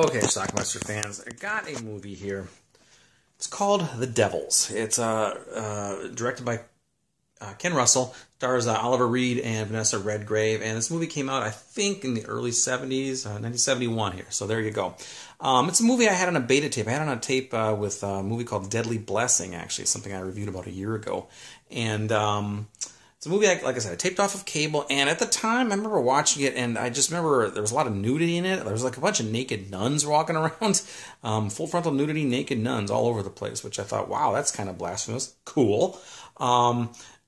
Okay, Schlockmeister fans, I got a movie here. It's called The Devils. It's directed by Ken Russell, stars Oliver Reed and Vanessa Redgrave, and this movie came out, I think, in the early 70s, 1971 here, so there you go. It's a movie I had on a beta tape. I had it on a tape with a movie called Deadly Blessing, actually, something I reviewed about a year ago. And it's a movie, like I said, I taped off of cable, and at the time, I remember watching it, and I just remember there was a lot of nudity in it. There was like a bunch of naked nuns walking around, full frontal nudity, naked nuns all over the place, which I thought, wow, that's kind of blasphemous. Cool.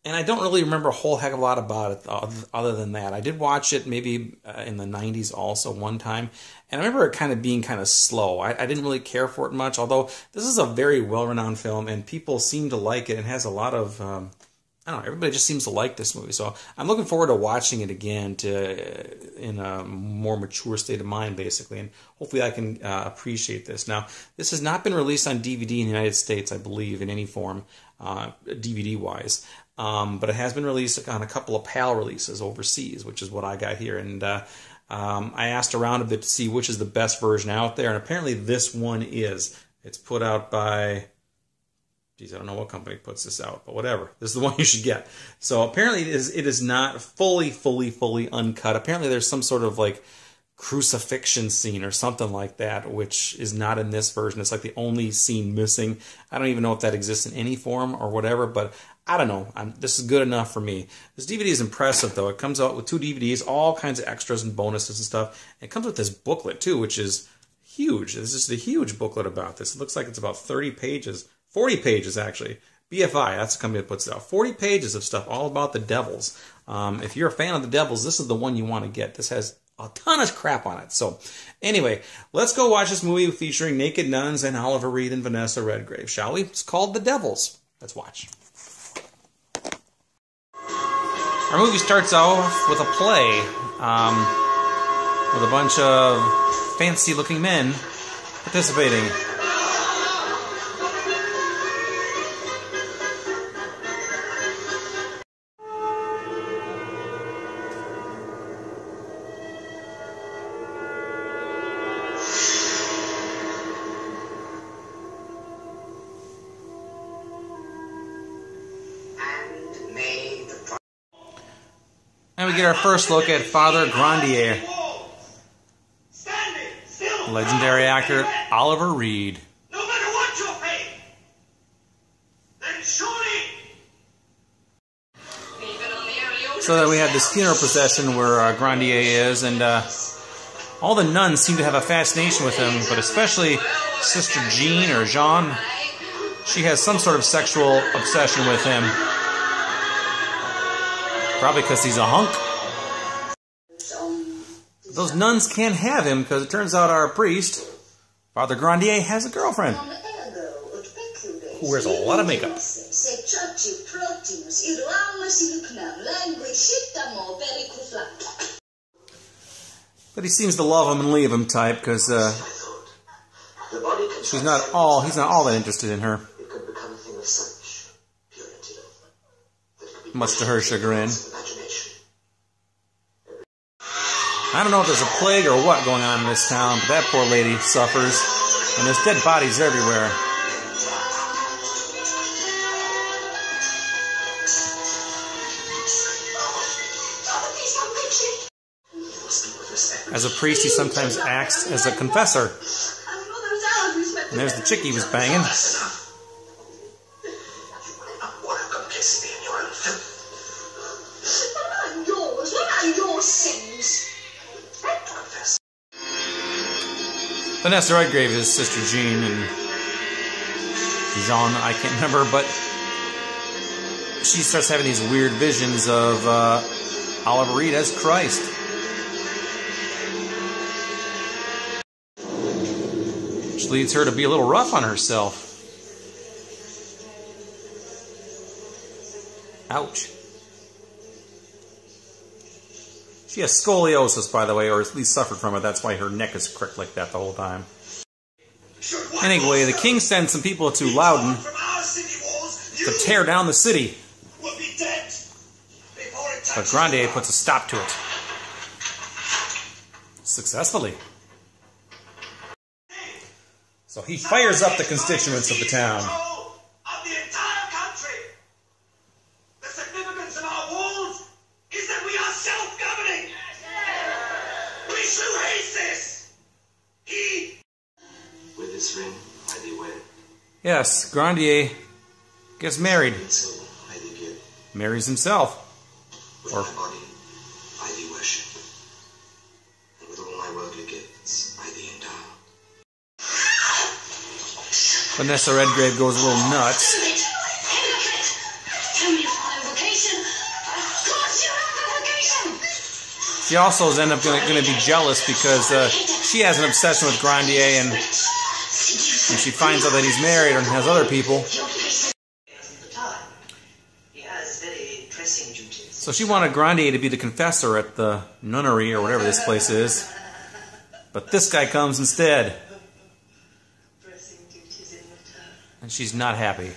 And I don't really remember a whole heck of a lot about it other than that. I did watch it maybe in the 90s also one time, and I remember it kind of being kind of slow. I didn't really care for it much, although this is a very well-renowned film, and people seem to like it. It has a lot of, I don't know, everybody just seems to like this movie. So I'm looking forward to watching it again in a more mature state of mind, basically, and hopefully I can appreciate this. Now, this has not been released on DVD in the United States, I believe, in any form, DVD-wise. But it has been released on a couple of PAL releases overseas, which is what I got here. And I asked around a bit to see which is the best version out there, and apparently this one is. It's put out by, geez, I don't know what company puts this out, but whatever. This is the one you should get. So apparently it is not fully uncut. Apparently there's some sort of like crucifixion scene or something like that, which is not in this version. It's like the only scene missing. I don't even know if that exists in any form or whatever, but I don't know. This is good enough for me. This DVD is impressive, though. It comes out with 2 DVDs, all kinds of extras and bonuses and stuff. And it comes with this booklet, too, which is huge. This is a huge booklet about this. It looks like it's about 30 pages. 40 pages, actually. BFI, that's the company that puts it out. 40 pages of stuff all about the Devils. If you're a fan of the Devils, this is the one you want to get. This has a ton of crap on it. So, anyway, let's go watch this movie featuring naked nuns and Oliver Reed and Vanessa Redgrave, shall we? It's called The Devils. Let's watch. Our movie starts off with a play with a bunch of fancy-looking men participating. And we get our first look at Father Grandier, legendary actor Oliver Reed. No matter what your fate, then surely. So then we have this funeral procession where Grandier is, and all the nuns seem to have a fascination with him, but especially Sister Jean or Jean. She has some sort of sexual obsession with him. Probably because he's a hunk. Those nuns can't have him because it turns out our priest, Father Grandier, has a girlfriend who wears a lot of makeup. But he seems to love him and leave him type because he's not all that interested in her. Much to her chagrin. I don't know if there's a plague or what going on in this town, but that poor lady suffers, and there's dead bodies everywhere. As a priest, he sometimes acts as a confessor. And there's the chick he was banging. Vanessa Redgrave is Sister Jean, and Jean, I can't remember, but she starts having these weird visions of Oliver Reed as Christ. Which leads her to be a little rough on herself. Ouch. She has scoliosis, by the way, or at least suffered from it. That's why her neck is crooked like that the whole time. Anyway, the king sends some people to Loudon to tear down the city. But Grandier puts a stop to it. Successfully. So he fires up the constituents of the town. Of the entire country. The significance of our walls is that we are self-governing. We shall raise this. He. With this ring, I thee wed. Yes, Grandier gets married. So I thee give. Marries himself. With my body, I thee worship. And with all my worldly gifts, I thee endow. Vanessa Redgrave goes a little nuts. She also is going to be jealous because she has an obsession with Grandier, and she finds out that he's married and has other people. So she wanted Grandier to be the confessor at the nunnery or whatever this place is. But this guy comes instead. And she's not happy.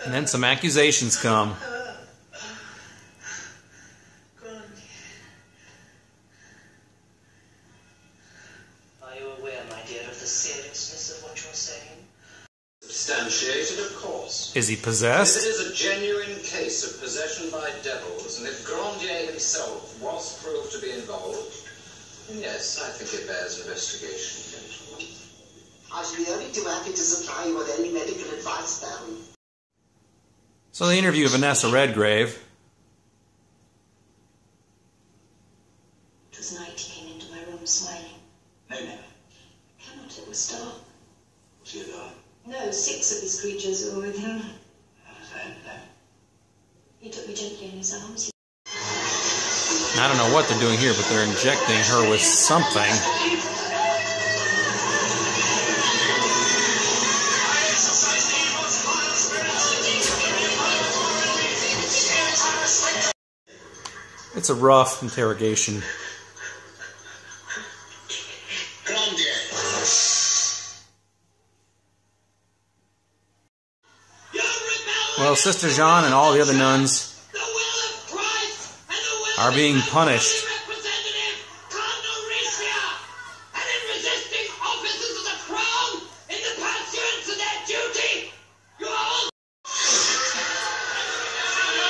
And then some accusations come. Are you aware, my dear, of the seriousness of what you're saying? Substantiated, of course. Is he possessed? If it is a genuine case of possession by devils, and if Grandier himself was proved to be involved, then yes, I think it bears investigation, gentlemen. I shall be only too happy to supply you with any medical advice, Baron. So they interview Vanessa Redgrave. It was night he came into my room smiling. No. I cannot, it was dark. Was he alone? No, 6 of his creatures were with him. No. He took me gently in his arms. I don't know what they're doing here, but they're injecting her with something. It's a rough interrogation. Well, Sister Jeanne and all the other nuns are being punished.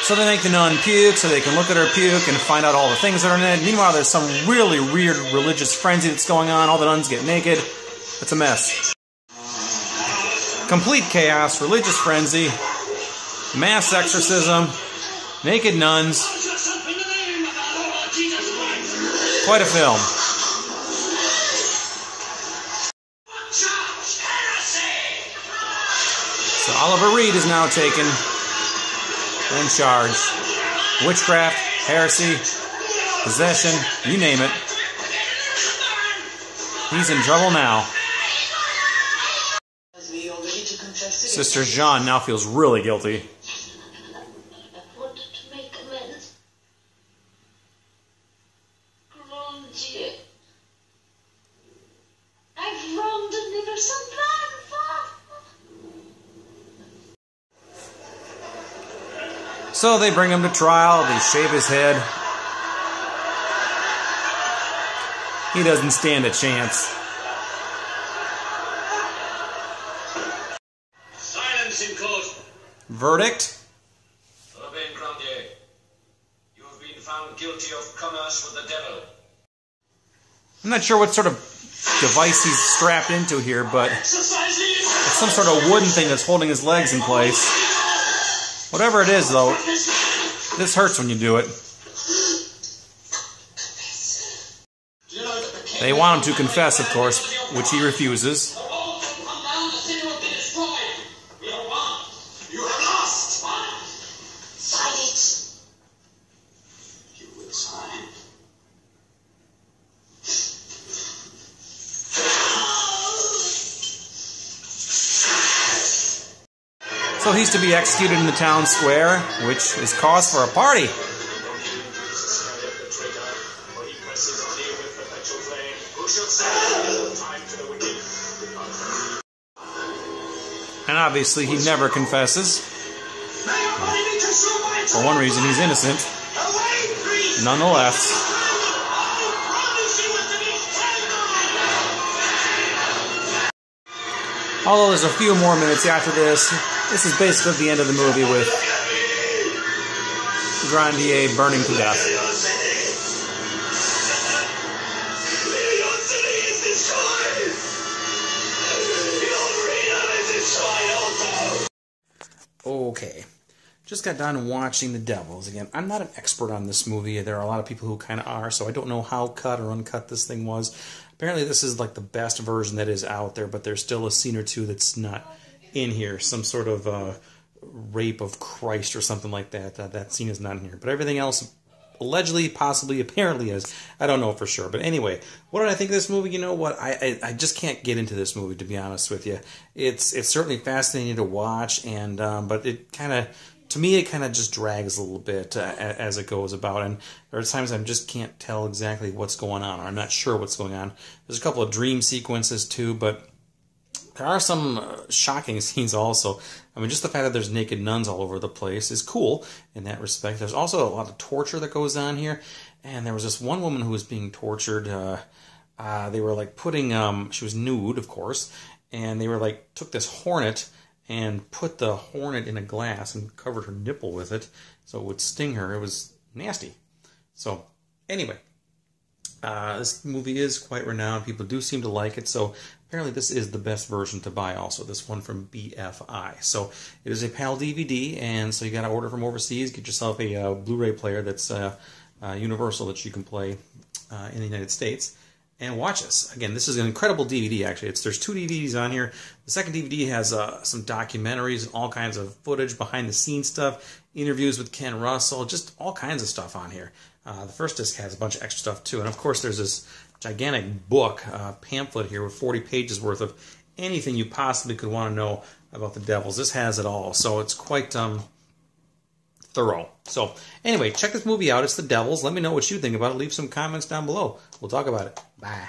So they make the nun puke so they can look at her puke and find out all the things that are in it. Meanwhile, there's some really weird religious frenzy that's going on. All the nuns get naked. It's a mess. Complete chaos, religious frenzy, mass exorcism, naked nuns. Quite a film. So Oliver Reed is now taken in charge. Witchcraft, heresy, possession, you name it. He's in trouble now. Sister Jeanne now feels really guilty. I wanted to make amends. Grandier. I've wronged an innocent man, So they bring him to trial, they shave his head. He doesn't stand a chance. Silence in court. Verdict? Robin Grandier, you have been found guilty of commerce with the devil. I'm not sure what sort of device he's strapped into here, but it's some sort of wooden thing that's holding his legs in place. Whatever it is, though, this hurts when you do it. They want him to confess, of course, which he refuses. So he's to be executed in the town square, which is cause for a party. And obviously he never confesses. For one reason, he's innocent. Nonetheless. Although there's a few more minutes after this. This is basically the end of the movie with Grandier burning to death. Okay. Just got done watching The Devils. Again, I'm not an expert on this movie. There are a lot of people who kind of are, so I don't know how cut or uncut this thing was. Apparently this is like the best version that is out there, but there's still a scene or two that's not in here. Some sort of rape of Christ or something like that. That scene is not in here. But everything else allegedly, possibly, apparently is. I don't know for sure. But anyway, what did I think of this movie? You know what? I just can't get into this movie, to be honest with you. It's certainly fascinating to watch, and but it kind of, to me, it kind of just drags a little bit as it goes about. And there are times I just can't tell exactly what's going on, or I'm not sure what's going on. There's a couple of dream sequences, too, but there are some shocking scenes also. I mean, just the fact that there's naked nuns all over the place is cool in that respect. There's also a lot of torture that goes on here. And there was this one woman who was being tortured. They were like putting, she was nude, of course. And they were like, took this hornet and put the hornet in a glass and covered her nipple with it so it would sting her. It was nasty. So, anyway. This movie is quite renowned. People do seem to like it, so apparently this is the best version to buy also, this one from BFI. So it is a PAL DVD, and so you got to order from overseas. Get yourself a Blu-ray player that's universal that you can play in the United States and watch this. Again, this is an incredible DVD, actually. There's 2 DVDs on here. The second DVD has some documentaries and all kinds of footage, behind-the-scenes stuff, interviews with Ken Russell, just all kinds of stuff on here. The first disc has a bunch of extra stuff, too. And, of course, there's this gigantic book, pamphlet here with 40 pages worth of anything you possibly could want to know about the Devils. This has it all, so it's quite thorough. So, anyway, check this movie out. It's The Devils. Let me know what you think about it. Leave some comments down below. We'll talk about it. Bye.